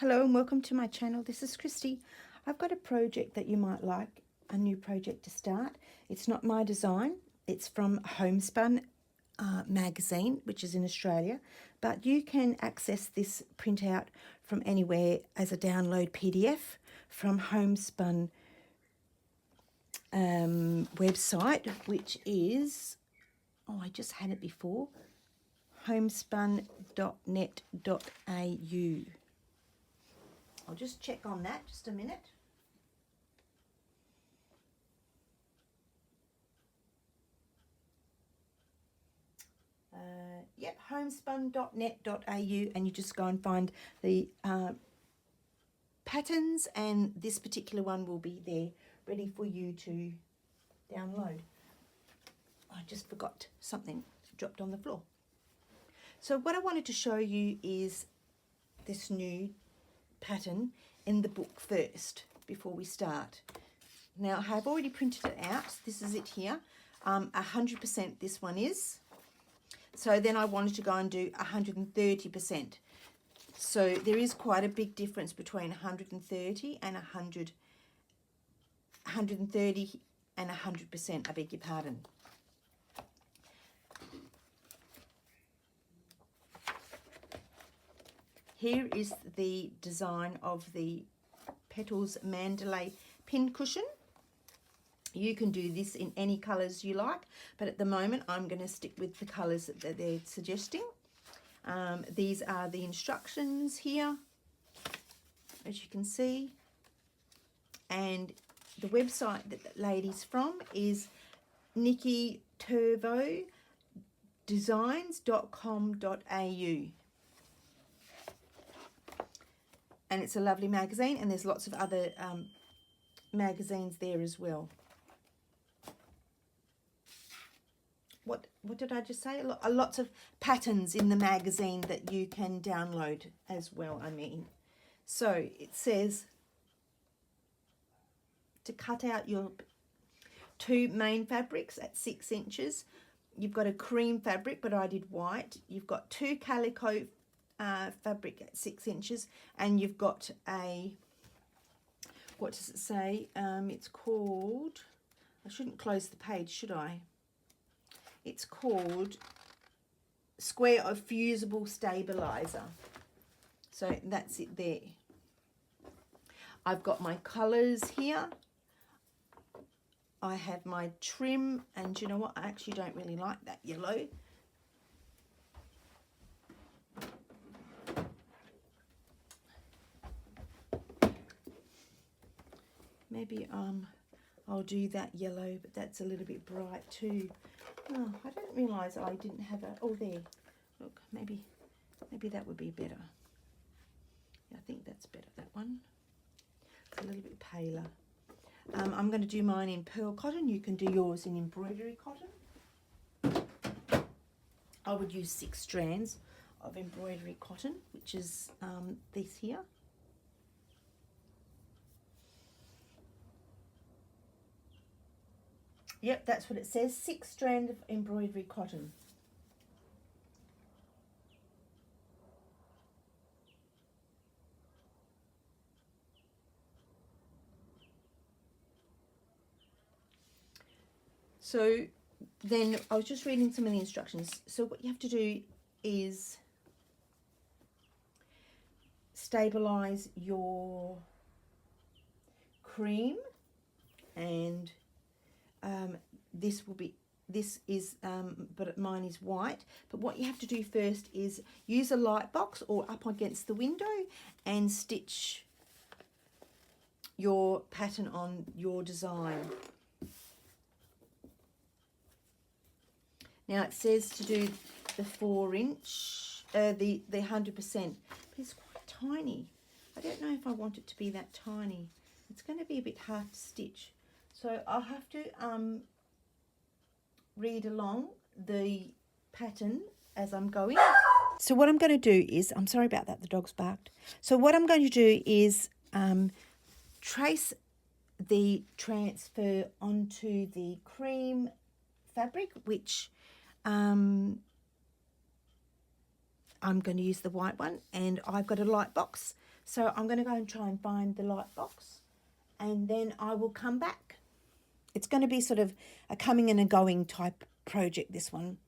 Hello and welcome to my channel. This is Kristy. I've got a project that you might like, a new project to start. It's not my design. It's from Homespun magazine, which is in Australia, but you can access this printout from anywhere as a download PDF from Homespun website, which is, oh, I just had it before, homespun.net.au. I'll just check on that, just a minute. Yep, homespun.net.au, and you just go and find the patterns, and this particular one will be there ready for you to download. I just forgot something dropped on the floor. So what I wanted to show you is this new pattern in the book first before we start. Now I've already printed it out. This is it here. 100% this one is. So then I wanted to go and do 130%. So there is quite a big difference between 130 and 130 and 100%, I beg your pardon. Here is the design of the Petals Mandala Pincushion. You can do this in any colours you like, but at the moment I'm going to stick with the colours that they're suggesting. These are the instructions here, as you can see. And the website that the lady's from is Nikki designs.com.au. And it's a lovely magazine, and there's lots of other magazines there as well. What did I just say? Lots of patterns in the magazine that you can download as well, I mean. So it says to cut out your two main fabrics at 6 inches. You've got a cream fabric, but I did white. You've got two calico fabric at 6 inches, and you've got a, what does it say? It's called, I shouldn't close the page, should I? It's called Square of Fusible Stabilizer. So that's it there. I've got my colours here. I have my trim, and you know what? I actually don't really like that yellow. Maybe I'll do that yellow, but that's a little bit bright too. Oh, I didn't realise I didn't have a, oh there, look, maybe that would be better. Yeah, I think that's better, that one. It's a little bit paler. I'm going to do mine in pearl cotton. You can do yours in embroidery cotton. I would use 6 strands of embroidery cotton, which is this here. Yep, that's what it says, 6 strands of embroidery cotton. So then I was just reading some of the instructions. So what you have to do is stabilize your cream, and this is but mine is white. But what you have to do first is use a light box or up against the window and stitch your pattern on your design. Now it says to do the 4 inch, the 100%, but it's quite tiny. I don't know if I want it to be that tiny. It's going to be a bit hard to stitch. So I'll have to read along the pattern as I'm going. So what I'm going to do is, I'm sorry about that, the dog's barked. So what I'm going to do is trace the transfer onto the cream fabric, which I'm going to use the white one, and I've got a light box So I'm going to go and try and find the light box, and then I will come back. It's going to be sort of a coming and a going type project, this one,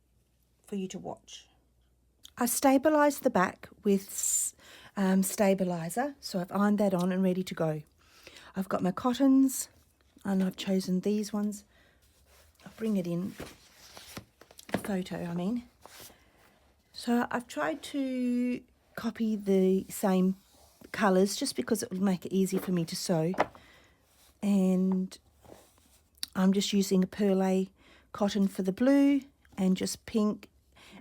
for you to watch. I've stabilised the back with stabiliser, so I've ironed that on and ready to go. I've got my cottons, and I've chosen these ones. I'll bring it in, the photo I mean. So I've tried to copy the same colours just because it would make it easy for me to sew. And I'm just using a perlé cotton for the blue and just pink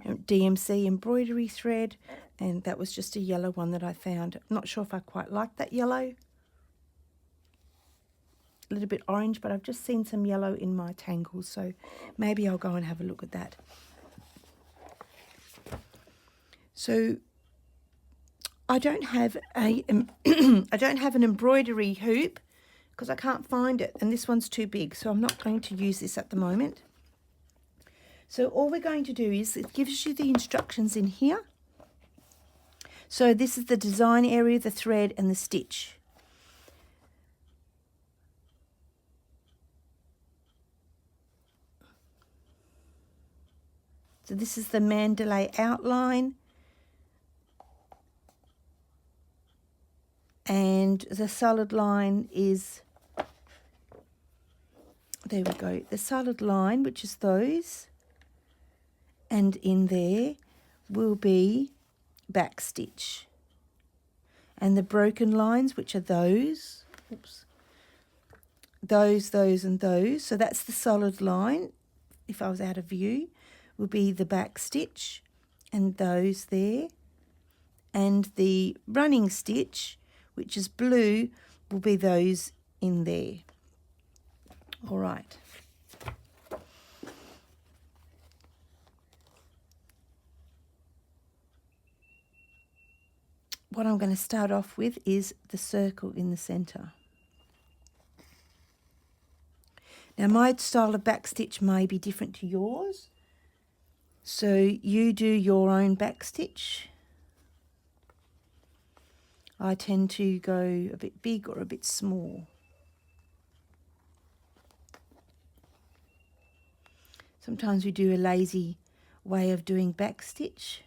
DMC embroidery thread, and that was just a yellow one that I found. I'm not sure if I quite like that yellow. A little bit orange, but I've just seen some yellow in my tangles, so maybe I'll go and have a look at that. So I don't have a I don't have an embroidery hoop because I can't find it, and this one's too big, so I'm not going to use this at the moment. So all we're going to do is, it gives you the instructions in here. So this is the design area, the thread and the stitch. So this is the Mandala outline. And the solid line is, there we go, the solid line, which is those. And in there will be back stitch. And the broken lines, which are those, oops, those, and those. So that's the solid line, if I was out of view, will be the back stitch and those there. And the running stitch, which is blue, will be those in there. All right. What I'm going to start off with is the circle in the centre. Now my style of back stitch may be different to yours, so you do your own back stitch. I tend to go a bit big or a bit small. Sometimes we do a lazy way of doing back stitch.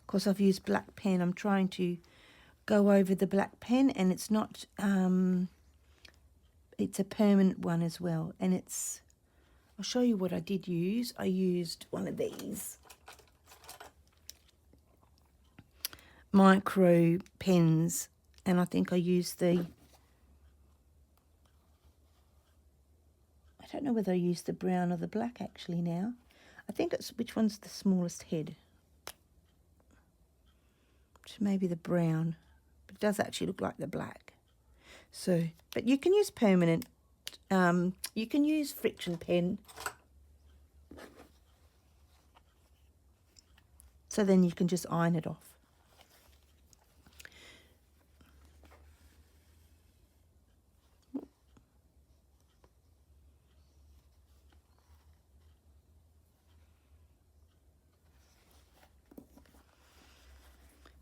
Of course, I've used black pen. I'm trying to go over the black pen, and it's not, it's a permanent one as well. And it's, I'll show you what I did use. I used one of these micro pens, and I think I used the, I don't know whether I used the brown or the black actually now. I think it's, which one's the smallest head? Maybe the brown, but it does actually look like the black. So, but you can use permanent, you can use friction pen. So then you can just iron it off.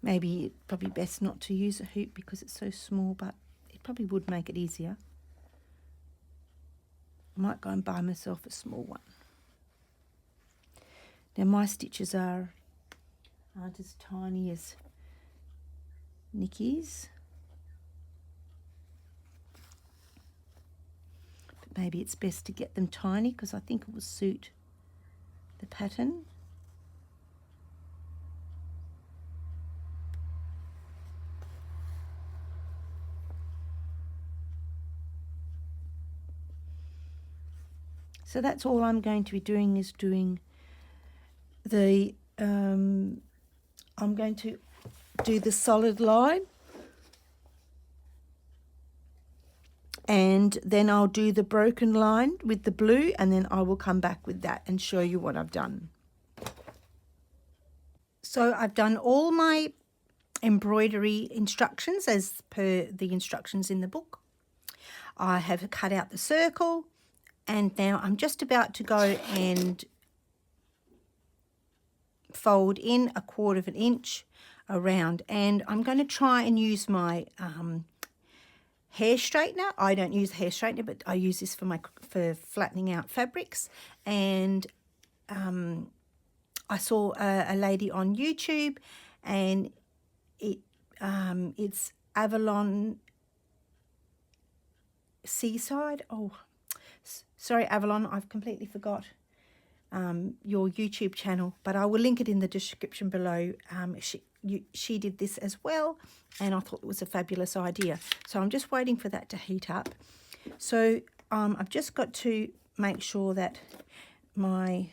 Maybe it's probably best not to use a hoop because it's so small, but it probably would make it easier. I might go and buy myself a small one. Now my stitches aren't as tiny as Nikki's. But maybe it's best to get them tiny because I think it will suit the pattern. So that's all I'm going to be doing, is doing the, I'm going to do the solid line, and then I'll do the broken line with the blue, and then I will come back with that and show you what I've done. So I've done all my embroidery instructions as per the instructions in the book. I have cut out the circle. And now I'm just about to go and fold in 1/4 inch around, and I'm going to try and use my hair straightener. I don't use a hair straightener, but I use this for flattening out fabrics. And I saw a lady on YouTube, and it's Avalon Seaside. Oh, sorry, Avalon, I've completely forgot your YouTube channel, but I will link it in the description below. She did this as well, and I thought it was a fabulous idea. So I'm just waiting for that to heat up. So I've just got to make sure that my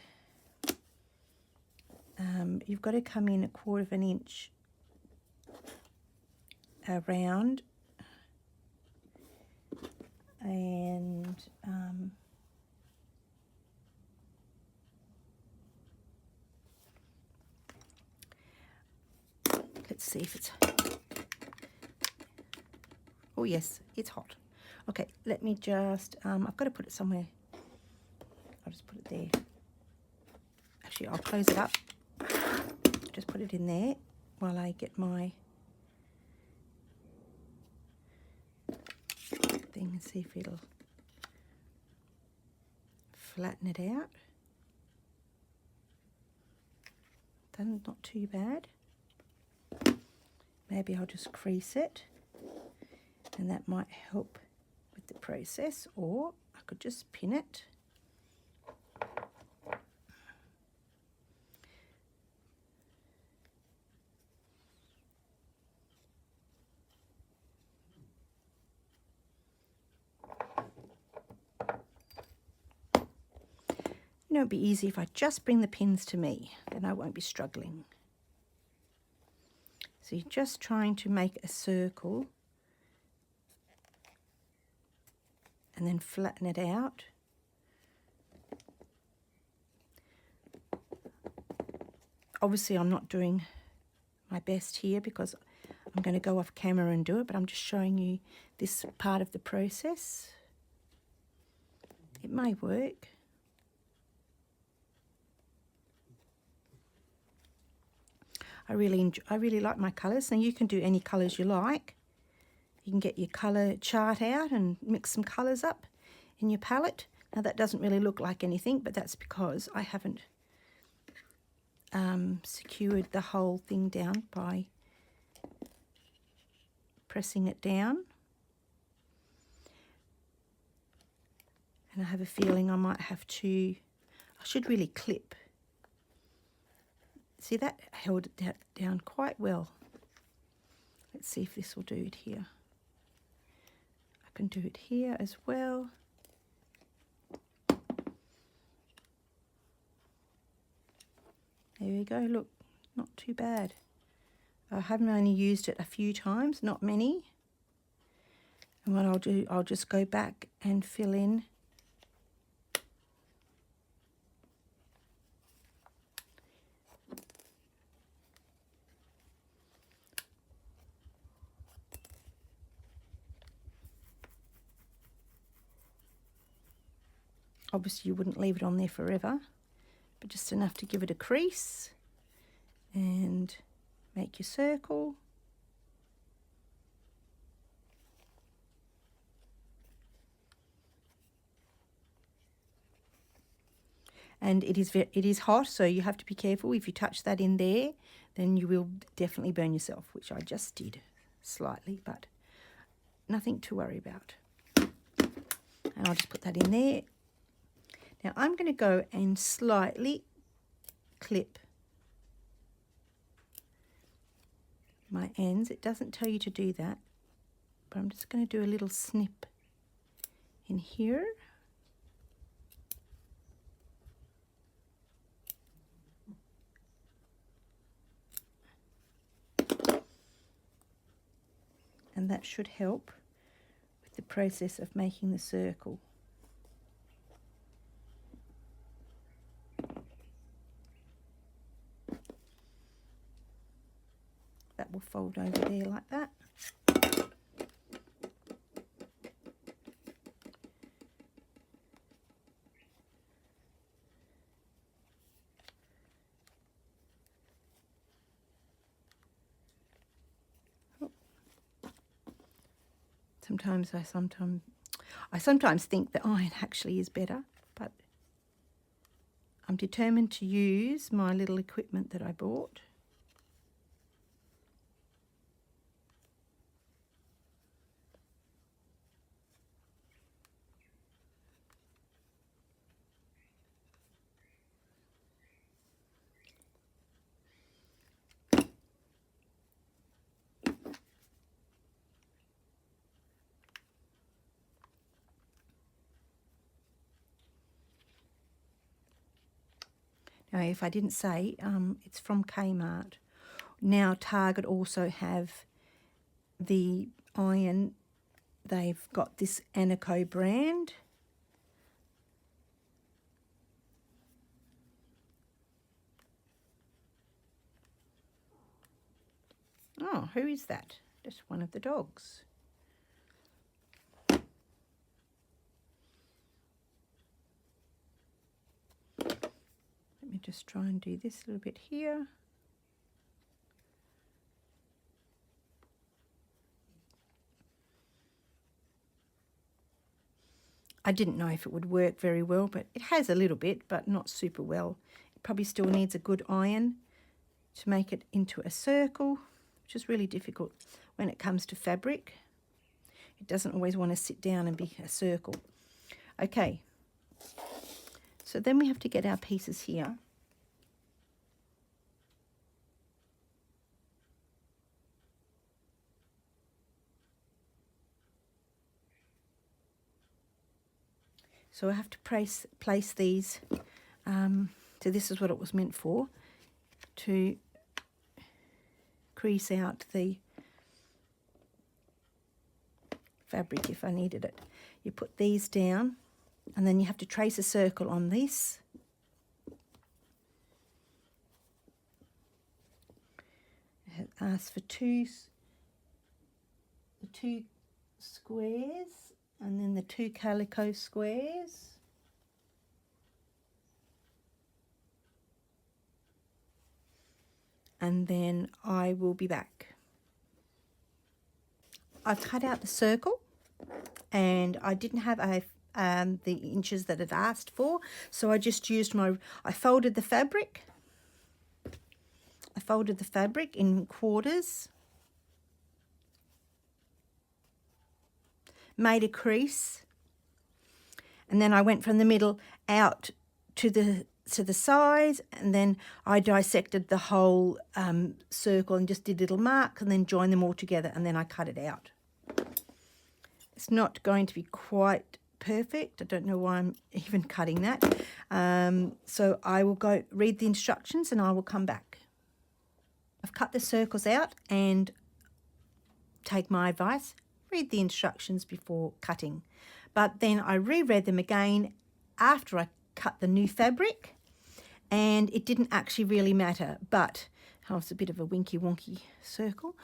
you've got to come in 1/4 inch around, and let's see if it's, oh yes, it's hot. Okay, let me just, I've got to put it somewhere. I'll just put it there. Actually, I'll close it up. Just put it in there while I get my thing and see if it'll flatten it out. That's not too bad. Maybe I'll just crease it, and that might help with the process, or I could just pin it. You know, it'd be easy if I just bring the pins to me, then I won't be struggling. So you're just trying to make a circle and then flatten it out. Obviously I'm not doing my best here because I'm going to go off camera and do it, but I'm just showing you this part of the process. It may work. I really like my colours. Now you can do any colours you like. You can get your colour chart out and mix some colours up in your palette. Now that doesn't really look like anything, but that's because I haven't secured the whole thing down by pressing it down. And I have a feeling I might have to, I should really clip. See, that held it down quite well. Let's see if this will do it here. I can do it here as well. There we go, look, not too bad. I haven't only used it a few times, not many. And what I'll do, I'll just go back and fill in obviously you wouldn't leave it on there forever, but just enough to give it a crease and make your circle. And it is hot, so you have to be careful. If you touch that in there, then you will definitely burn yourself, which I just did slightly, but nothing to worry about. And I'll just put that in there. Now I'm going to go and slightly clip my ends. It doesn't tell you to do that, but I'm just going to do a little snip in here. And that should help with the process of making the circle. That will fold over there like that. I sometimes think that iron actually is better, but I'm determined to use my little equipment that I bought. Now, if I didn't say, it's from Kmart. Now, Target also have the iron. They've got this Anico brand. Oh, who is that? Just one of the dogs. Let me just try and do this a little bit here. I didn't know if it would work very well, but it has a little bit, but not super well. It probably still needs a good iron to make it into a circle, which is really difficult when it comes to fabric. It doesn't always want to sit down and be a circle. Okay, so then we have to get our pieces here. So I have to place these, so this is what it was meant for, to crease out the fabric if I needed it. You put these down and then you have to trace a circle on this. It asks for two squares and then the 2 calico squares. And then I will be back. I've cut out the circle and I didn't have the inches that it asked for, so I just used I folded the fabric. I folded the fabric in quarters, made a crease, and then I went from the middle out to the sides, and then I dissected the whole circle and just did little marks and then joined them all together, and then I cut it out. It's not going to be quite perfect. I don't know why I'm even cutting that. So I will go read the instructions and I will come back. I've cut the circles out, and take my advice, read the instructions before cutting. But then I reread them again after I cut the new fabric, and it didn't actually really matter, but it's a bit of a winky wonky circle,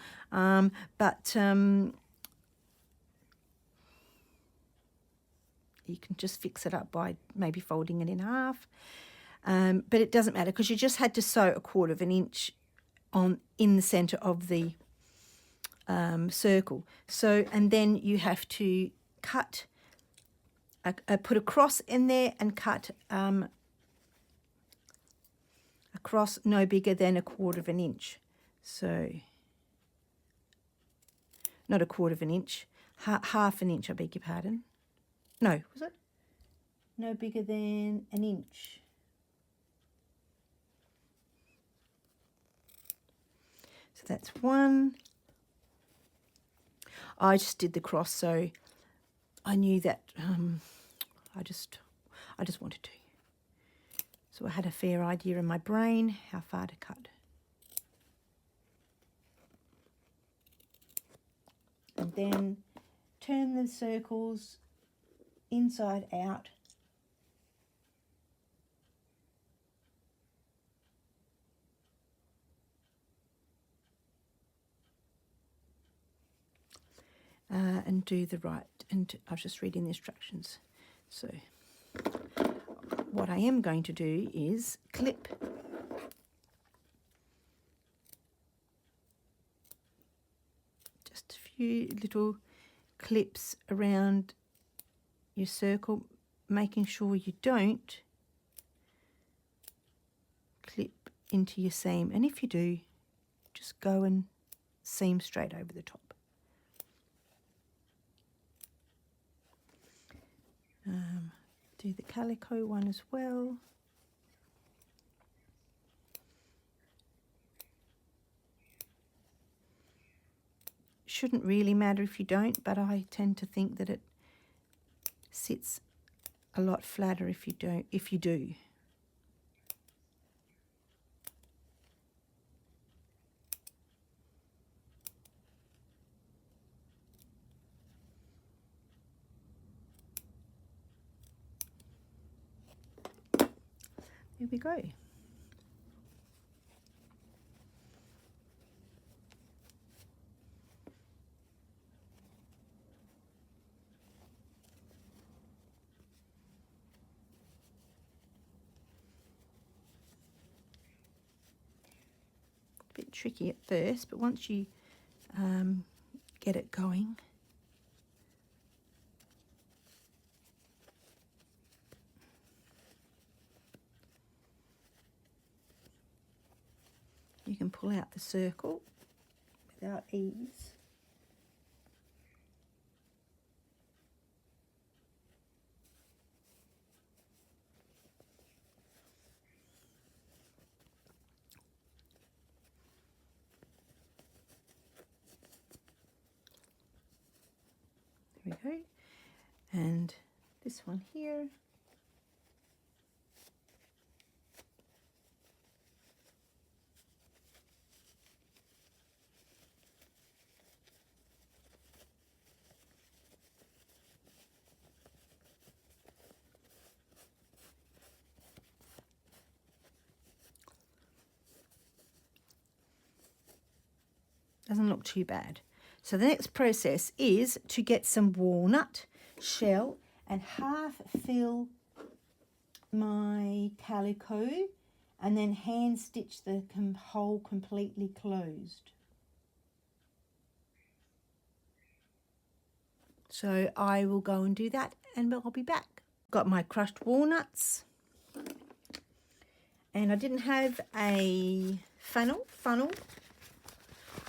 you can just fix it up by maybe folding it in half, but it doesn't matter because you just had to sew 1/4 inch in the center of the circle. So, and then you have to cut, put a cross in there and cut a cross no bigger than 1/4 inch. So, not 1/4 inch, half an inch, I beg your pardon. No, was it? No bigger than an inch. So that's one. I just did the cross, so I knew that I just wanted to. So I had a fair idea in my brain how far to cut. And then turn the circles inside out. And do the right, and I was just reading the instructions. So what I am going to do is clip just a few little clips around your circle, making sure you don't clip into your seam, and if you do, just go and seam straight over the top. Do the calico one as well. Shouldn't really matter if you don't, but I tend to think that it sits a lot flatter if you don't, if you do. There we go. Bit tricky at first, but once you get it going, you can pull out the circle without ease. There we go. And this one here. Doesn't look too bad. So the next process is to get some walnut shell and half fill my calico and then hand stitch the hole completely closed. So I will go and do that and I'll be back. Got my crushed walnuts, and I didn't have a funnel.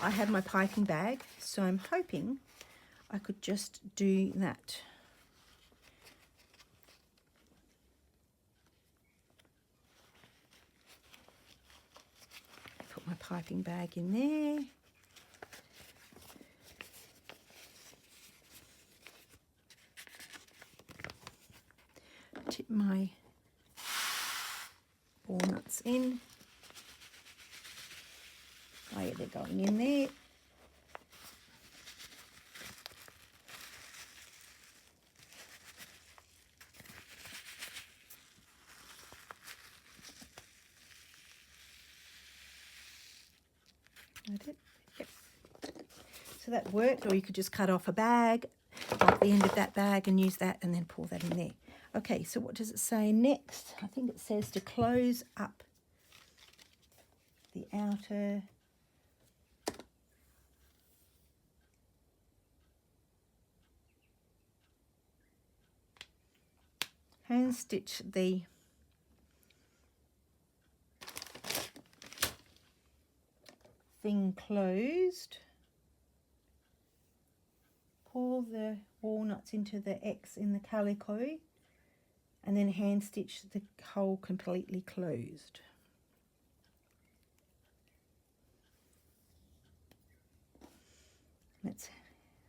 I had my piping bag, so I'm hoping I could just do that. Put my piping bag in there. Tip my walnuts in. Oh yeah, they're going in there. Yep. So that worked, or you could just cut off a bag, like the end of that bag, and use that and then pour that in there. Okay, so what does it say next? I think it says to close up the outer hand stitch the thing closed, pull the walnuts into the X in the calico, and then hand stitch the hole completely closed. Let's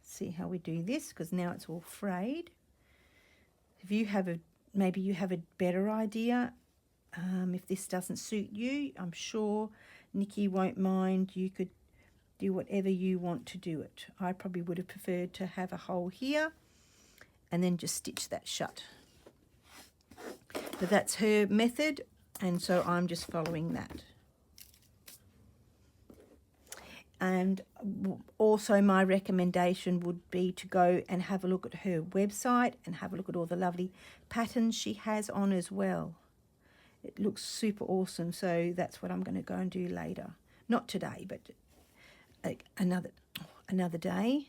see how we do this, because now it's all frayed. If you have maybe you have a better idea, if this doesn't suit you, I'm sure Nikki won't mind. You could do whatever you want to do it. I probably would have preferred to have a hole here and then just stitch that shut. But that's her method, and so I'm just following that. And also my recommendation would be to go and have a look at her website and have a look at all the lovely patterns she has on as well. It looks super awesome, so that's what I'm going to go and do later. Not today, but like another day.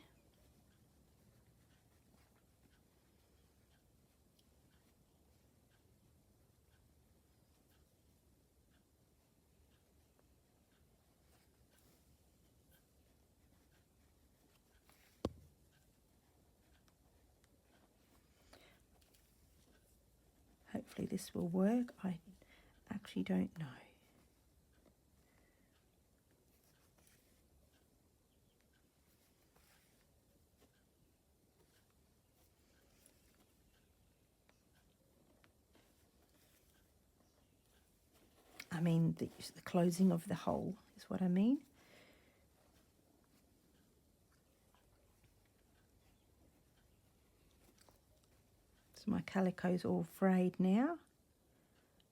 hopefully this will work. I actually don't know. I mean the closing of the hole is what I mean. So my calico's all frayed now,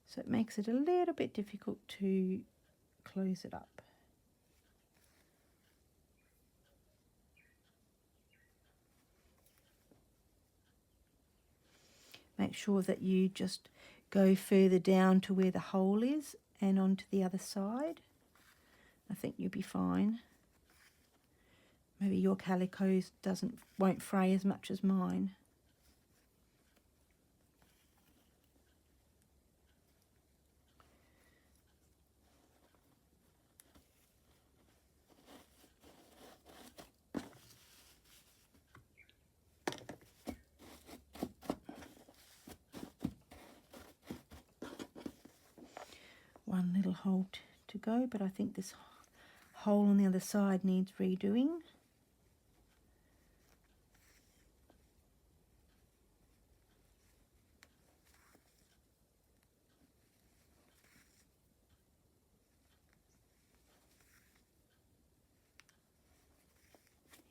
so it makes it a little bit difficult to close it up. Make sure that you just go further down to where the hole is and onto the other side. I think you'll be fine. Maybe your calico won't fray as much as mine. One little hole to go, but I think this hole on the other side needs redoing.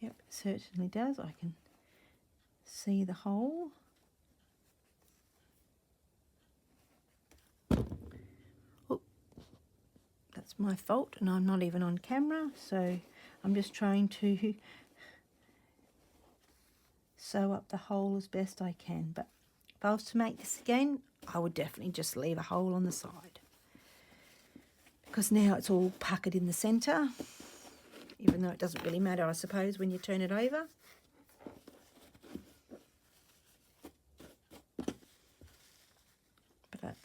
Yep, it certainly does. I can see the hole. Oh, that's my fault, and I'm not even on camera, so I'm just trying to sew up the hole as best I can. But if I was to make this again, I would definitely just leave a hole on the side, because now it's all puckered in the centre, even though it doesn't really matter, I suppose, when you turn it over. But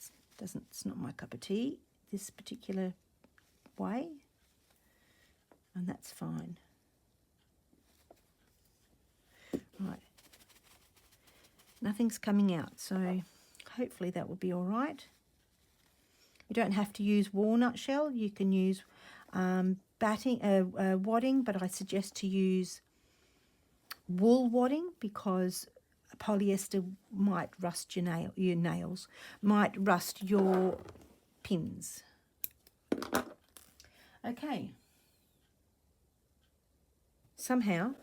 it's not my cup of tea, this particular way, and that's fine. Right, nothing's coming out, so hopefully that will be all right. You don't have to use walnut shell, you can use wadding, but I suggest to use wool wadding because polyester might rust your nails, might rust your pins. Okay, somehow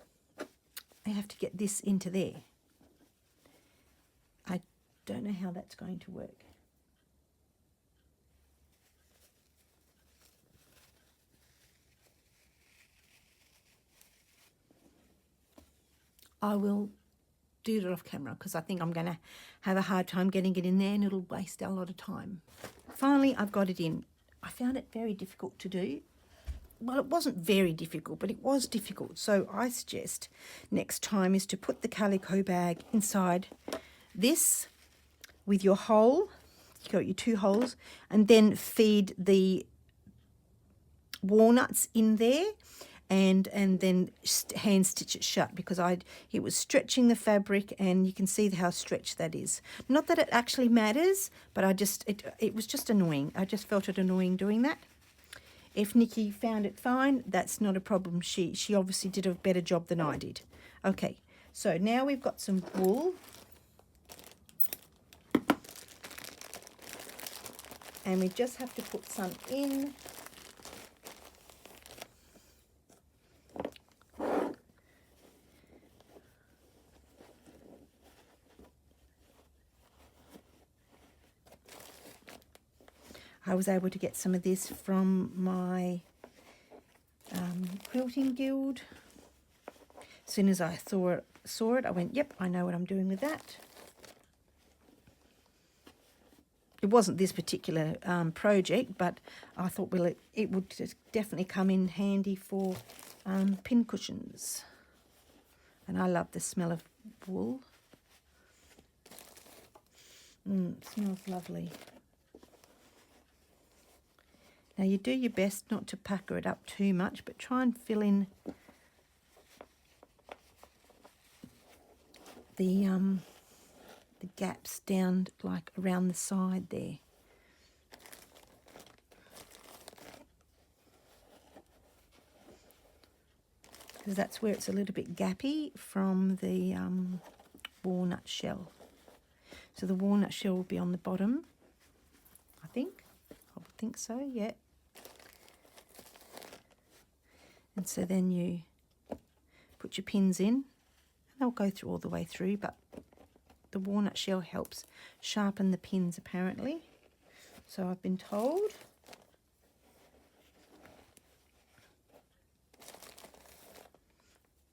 I have to get this into there. I don't know how that's going to work. I will do it off camera because I think I'm going to have a hard time getting it in there and it'll waste a lot of time. Finally, I've got it in. I found it very difficult to do. Well, it wasn't very difficult, but it was difficult. So I suggest next time is to put the calico bag inside this with your hole. You got your 2 holes, and then feed the walnuts in there. And then hand stitch it shut, because it was stretching the fabric, and you can see how stretched that is. Not that it actually matters, but it was just annoying. I just felt it annoying doing that. If Nikki found it fine, that's not a problem. She obviously did a better job than I did. Okay, so now we've got some wool. And we just have to put some in. I was able to get some of this from my quilting guild. As soon as I saw it, I went, yep, I know what I'm doing with that. It wasn't this particular project, but I thought, well, it would just definitely come in handy for pincushions. And I love the smell of wool. It smells lovely. Now you do your best not to pucker it up too much, but try and fill in the the gaps down like around the side there. Because that's where it's a little bit gappy from the walnut shell. So the walnut shell will be on the bottom, I think. I would think so, yeah. And so then you put your pins in, and they'll go through all the way through, but the walnut shell helps sharpen the pins apparently. So I've been told.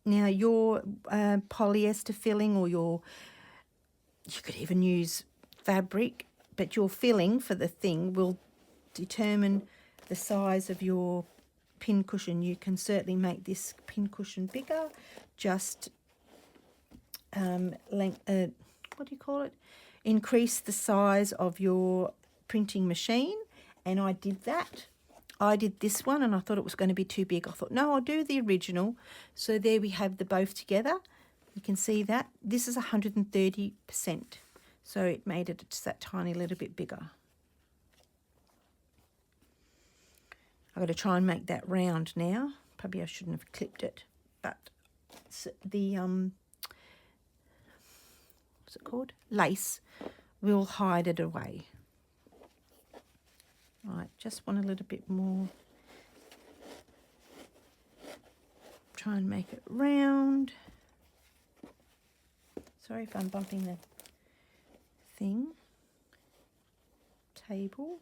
Now your polyester filling, or you could even use fabric, but your filling for the thing will determine the size of your pincushion. You can certainly make this pincushion bigger, just what do you call it? Increase the size of your printing machine, and I did that. I did this one and I thought it was going to be too big. I thought, no, I'll do the original. So there we have the both together. You can see that. This is 130%. So it made it just that tiny little bit bigger. I've got to try and make that round now. Probably I shouldn't have clipped it. But the, what's it called? Lace will hide it away. Right, just want a little bit more. Try and make it round. Sorry if I'm bumping the thing. Table.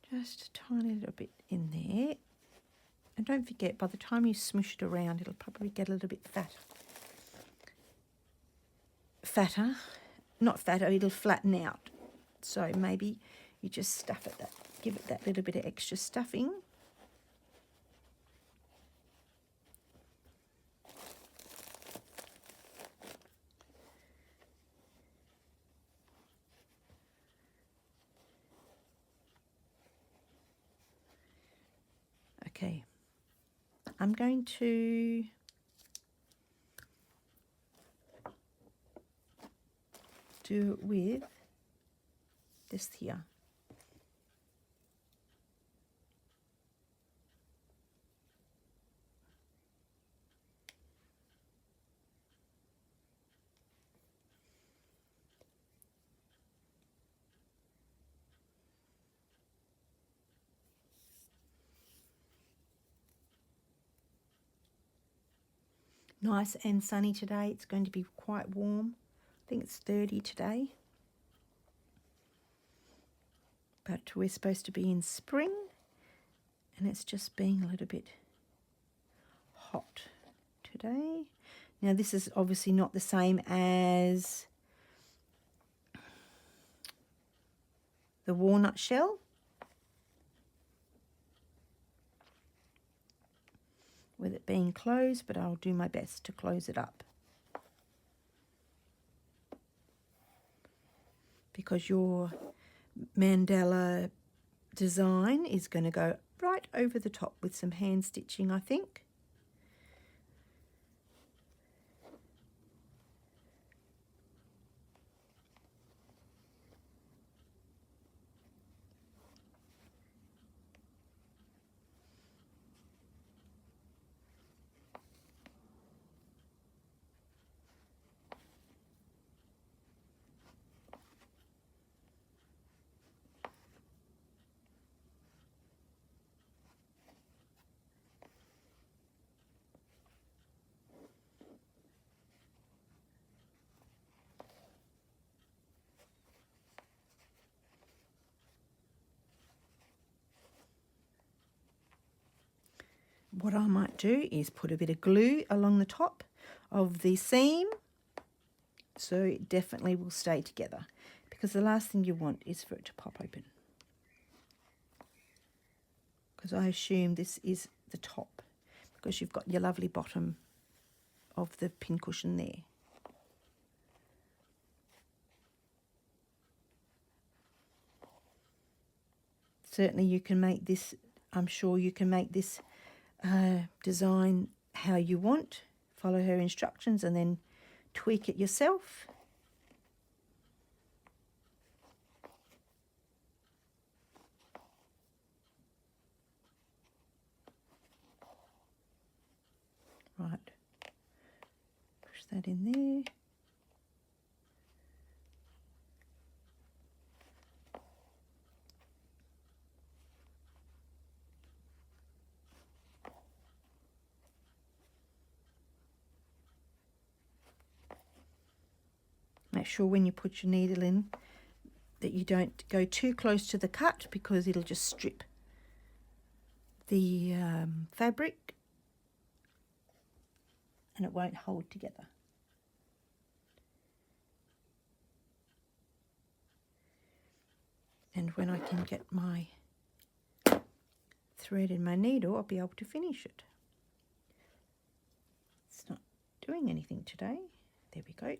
Just a tiny little bit in there. And don't forget, by the time you smush it around, it'll probably get a little bit fatter. Not fatter, it'll flatten out. So maybe you just stuff it, give it that little bit of extra stuffing. Okay. I'm going to do it with this here. Nice and sunny today. It's going to be quite warm. I think it's 30 today. But we're supposed to be in spring, and it's just being a little bit hot today. Now this is obviously not the same as the walnut shell. With it being closed, but I'll do my best to close it up. Because your mandala design is going to go right over the top with some hand stitching, I think. What I might do is put a bit of glue along the top of the seam, so it definitely will stay together, because the last thing you want is for it to pop open. Because I assume this is the top, because you've got your lovely bottom of the pincushion there. Certainly you can make this I'm sure you can make this design how you want. Follow her instructions and then tweak it yourself. Right, push that in there. Make sure when you put your needle in that you don't go too close to the cut, because it'll just strip the fabric and it won't hold together. And when I can get my thread in my needle, I'll be able to finish it. It's not doing anything today. There we go.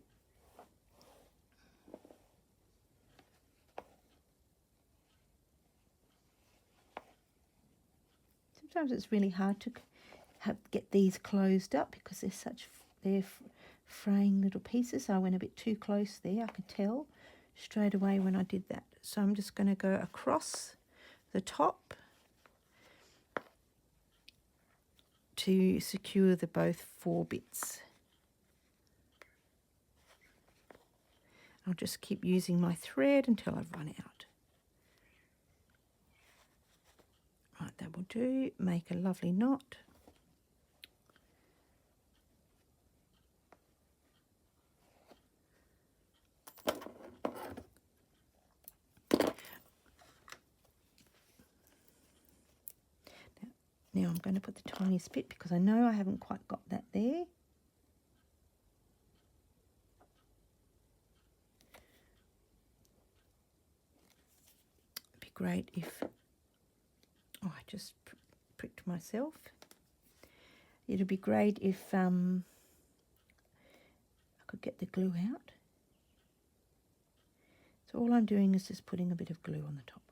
Sometimes it's really hard to get these closed up because they're fraying little pieces. So I went a bit too close there. I could tell straight away when I did that. So I'm just going to go across the top to secure the both 4 bits. I'll just keep using my thread until I've run out. Right, that will do. Make a lovely knot. Now I'm going to put the tiniest bit because I know I haven't quite got that there. It'd be great if... Oh, I just pricked myself. It'd be great if I could get the glue out. So all I'm doing is just putting a bit of glue on the top.